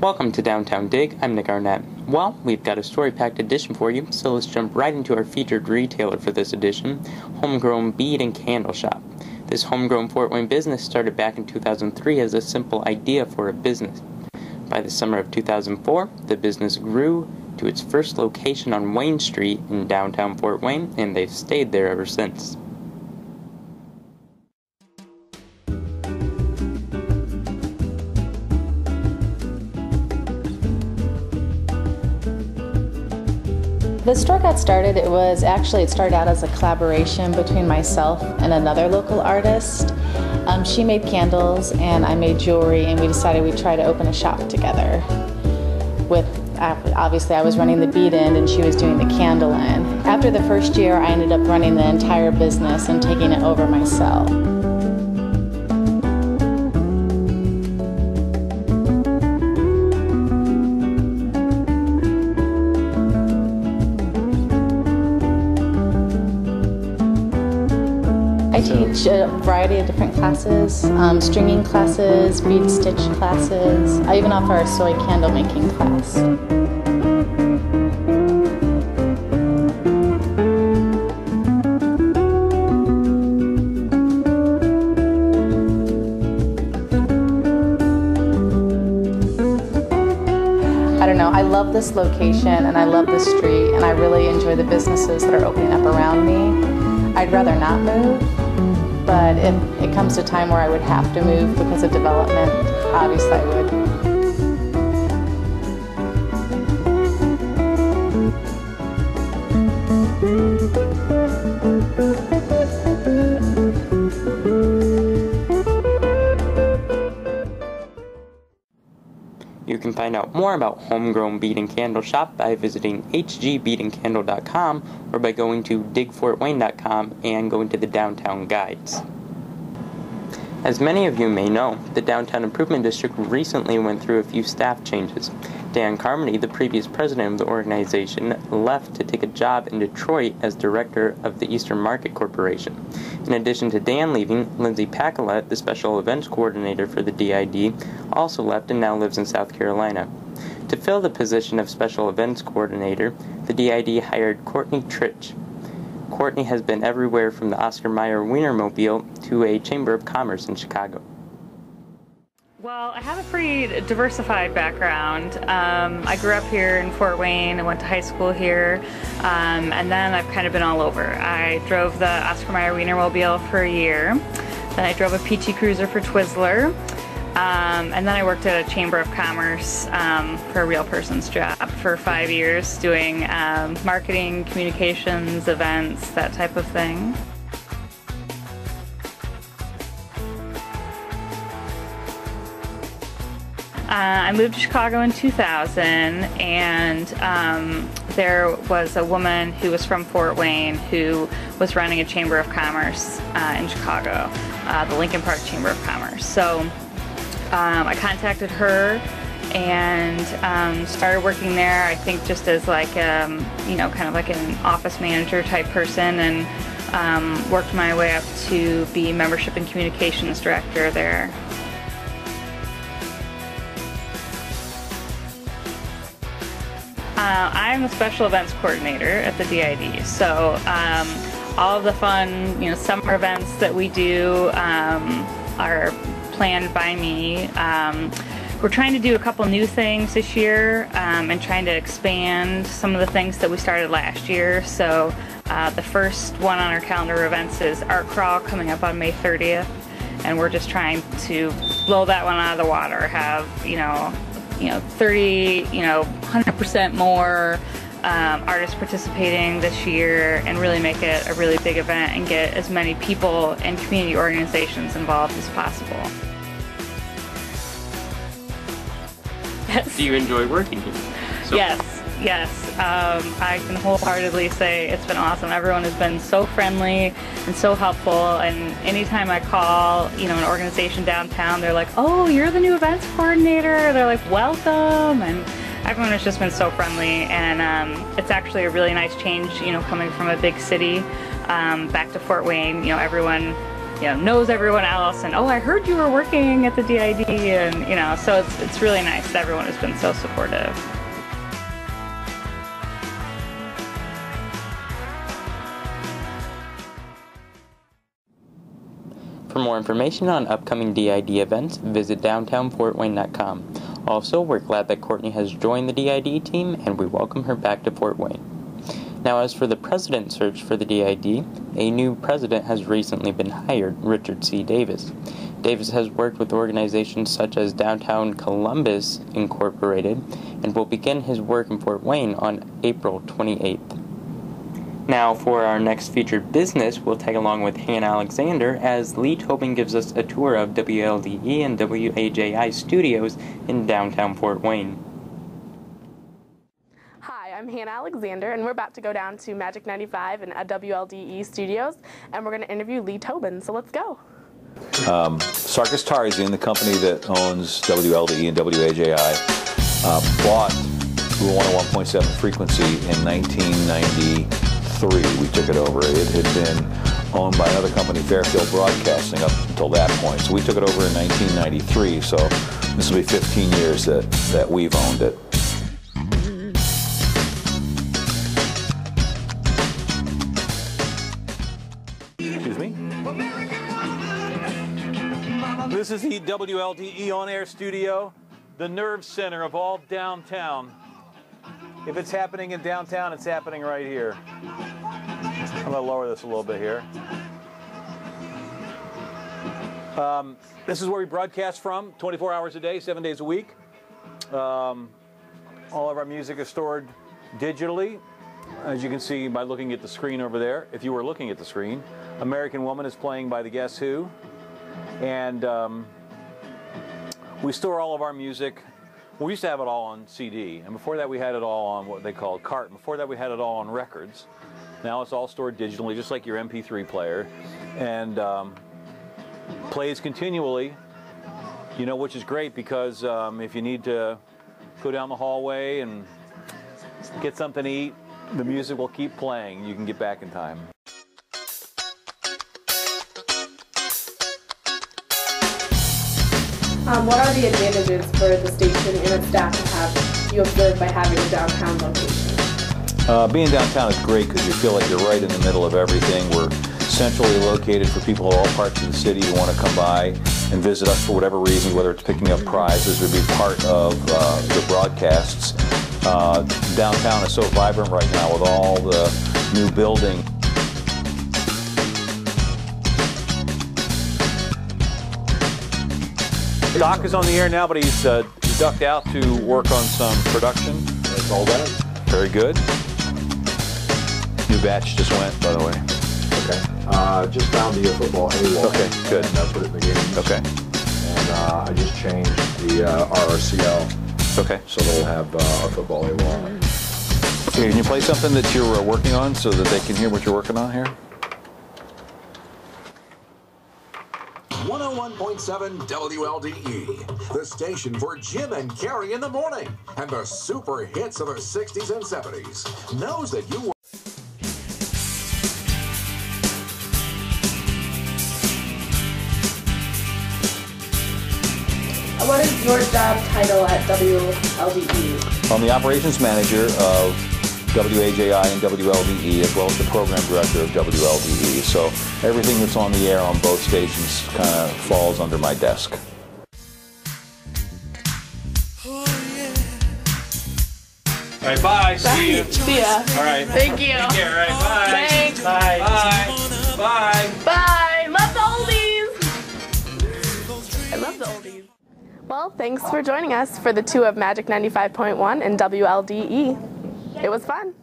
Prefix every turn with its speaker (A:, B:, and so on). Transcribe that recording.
A: Welcome to Downtown Dig. I'm Nick Arnett. Well, we've got a story-packed edition for you, so let's jump right into our featured retailer for this edition, Homegrown Bead and Candle Shop. This homegrown Fort Wayne business started back in 2003 as a simple idea for a business. By the summer of 2004, the business grew to its first location on Wayne Street in downtown Fort Wayne, and they've stayed there ever since.
B: The store got started, it started out as a collaboration between myself and another local artist. She made candles and I made jewelry, and we decided we'd try to open a shop together. Obviously I was running the bead end and she was doing the candle end. After the first year I ended up running the entire business and taking it over myself. I teach a variety of different classes, stringing classes, bead stitch classes. I even offer a soy candle making class. I don't know, I love this location and I love this street and I really enjoy the businesses that are opening up around me. I'd rather not move, but if it comes to a time where I would have to move because of development, obviously I would.
A: You can find out more about Homegrown Bead and Candle Shop by visiting hgbeadandcandle.com or by going to digfortwayne.com and going to the Downtown Guides. As many of you may know, the Downtown Improvement District recently went through a few staff changes. Dan Carmody, the previous president of the organization, left to take a job in Detroit as director of the Eastern Market Corporation. In addition to Dan leaving, Lindsay Pacolet, the special events coordinator for the DID, also left and now lives in South Carolina. To fill the position of special events coordinator, the DID hired Courtney Tritch. Courtney has been everywhere from the Oscar Mayer Wienermobile to a Chamber of Commerce in Chicago.
C: Well, I have a pretty diversified background. I grew up here in Fort Wayne. I went to high school here, and then I've kind of been all over. I drove the Oscar Mayer Wienermobile for a year. Then I drove a PT Cruiser for Twizzler. And then I worked at a Chamber of Commerce for a real person's job for 5 years, doing marketing, communications, events, that type of thing. I moved to Chicago in 2000, and there was a woman who was from Fort Wayne who was running a Chamber of Commerce in Chicago, the Lincoln Park Chamber of Commerce. So I contacted her and started working there, I think just as like, you know, kind of like an office manager type person, and worked my way up to be membership and communications director there. I'm the special events coordinator at the DID, so all of the fun, you know, summer events that we do are planned by me. We're trying to do a couple new things this year and trying to expand some of the things that we started last year. So the first one on our calendar of events is Art Crawl coming up on May 30th, and we're just trying to blow that one out of the water, have, you know, 100% more artists participating this year, and really make it a really big event and get as many people and community organizations involved as possible. Yes.
A: Do you enjoy working here?
C: Yes. I can wholeheartedly say it's been awesome. Everyone has been so friendly and so helpful, and anytime I call, you know, an organization downtown, they're like, "Oh, you're the new events coordinator." They're like, "Welcome," and everyone has just been so friendly, and it's actually a really nice change, you know, coming from a big city back to Fort Wayne. You know, everyone knows everyone else, and oh, I heard you were working at the DID, and so it's really nice that everyone has been so supportive.
A: For more information on upcoming DID events, visit downtownfortwayne.com. Also, we're glad that Courtney has joined the DID team, and we welcome her back to Fort Wayne. Now, as for the president search for the DID, a new president has recently been hired, Richard C. Davis. Davis has worked with organizations such as Downtown Columbus Incorporated and will begin his work in Fort Wayne on April 28th. Now, for our next featured business, we'll tag along with Hannah Alexander as Lee Tobin gives us a tour of WLDE and WAJI studios in downtown Fort Wayne.
D: Hi, I'm Hannah Alexander, and we're about to go down to Magic 95 and WLDE studios, and we're going to interview Lee Tobin, so let's go.
E: Sarkis Tarzian, the company that owns WLDE and WAJI, bought 101.7 frequency in 1993. We took it over. It had been owned by another company, Fairfield Broadcasting, up until that point. So we took it over in 1993, so this will be 15 years that we've owned it. Excuse me? This is the WLDE on-air studio, the nerve center of all downtown. If it's happening in downtown, it's happening right here. I'm going to lower this a little bit here. This is where we broadcast from 24 hours a day, 7 days a week. All of our music is stored digitally, as you can see by looking at the screen over there. If you were looking at the screen, American Woman is playing by the Guess Who. And we store all of our music. We used to have it all on CD, and before that we had it all on what they call cart. Before that we had it all on records. Now it's all stored digitally, just like your MP3 player, and plays continually, which is great because if you need to go down the hallway and get something to eat, the music will keep playing. You can get back in time.
D: What are the advantages for the station and its staff to have you observe by having a downtown location?
E: Being downtown is great because you feel like you're right in the middle of everything. We're centrally located for people in all parts of the city who want to come by and visit us for whatever reason, whether it's picking up prizes or be part of the broadcasts. Downtown is so vibrant right now with all the new building. Doc is on the air now, but he's ducked out to work on some production. That's all done. Very good. New batch just went, by the way.
F: Okay. Just found the football A-wall.
E: Okay, good.
F: And put it in the games.
E: Okay.
F: And I just changed the RRCL.
E: Okay.
F: So they'll have a football A-wall.
E: Okay, can you play something that you're working on so that they can hear what you're working on here?
G: 101.7 WLDE, the station for Jim and Carrie in the morning, and the super hits of the 60s and 70s. Knows that you were.
D: What is your job title at WLDE?
E: I'm the operations manager of WAJI and WLDE, as well as the program director of WLDE. So everything that's on the air on both stations kind of falls under my desk.
H: All right, bye. See you.
D: See ya.
H: All right.
D: Thank you.
H: Take care. All right, bye.
D: Thanks.
H: Bye. Bye. Bye.
D: Bye. Love the oldies. I love the oldies. Well, thanks for joining us for the 2 of Magic 95.1 and WLDE. It was fun.